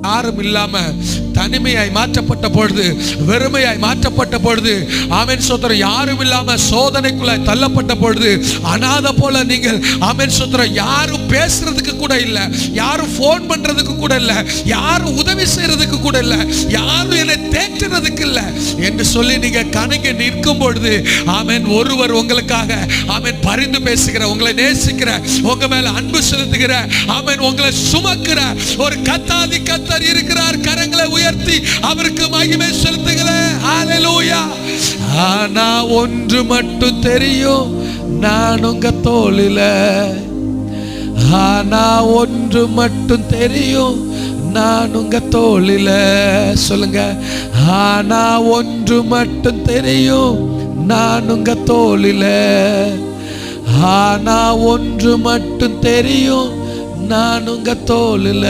யாரும் இல்லாம தனிமையாய் மாற்றப்பட்ட பொழுது, வெறுமையாய் மாற்றப்பட்ட பொழுது, ஆமென் ஸ்தோத்திரம், யாரும் இல்லாம சோதனைக்குள்ளாய் தள்ளப்பட்ட பொழுது, அனாதை போல நீங்கள் ஆமென் ஸ்தோத்திரம், யாரும் பேசுறதுக்கு கூட இல்ல, யாரும் போன் பண்றதுக்கு கூட இல்ல, யாரும் உதவி செய்யறதுக்கு கூட இல்ல, யாரும் என்னை தேற்றுறதுக்கு இல்ல என்று சொல்லி நீங்க கணக்கு நிற்கும் பொழுது, ஆமென், ஒருவர் உங்களுக்காக ஆமென் பரிந்து பேசுகிற, உங்களை நேசிக்கிற, உங்க மேல அன்பு செலுத்துகிற, ஆமென், உங்களை சுமக்கிற ஒரு கத்தாதி கர்த்தர் இருக்கிறார். கரங்களை உயர்த்தி அவருக்கு மகிமை செலுத்துகிறேன். ஹalleluya. ஆனா ஒன்று மட்டும் தெரியும், நான் உங்க தோளில. ஆனா ஒன்று மட்டும் தெரியும், நான் உங்க தோளில. சொல்லுங்க. ஆனா ஒன்று மட்டும் தெரியும், நான் உங்க தோளில. ஆனா ஒன்று மட்டும் தெரியும், நான் உங்க தோளில.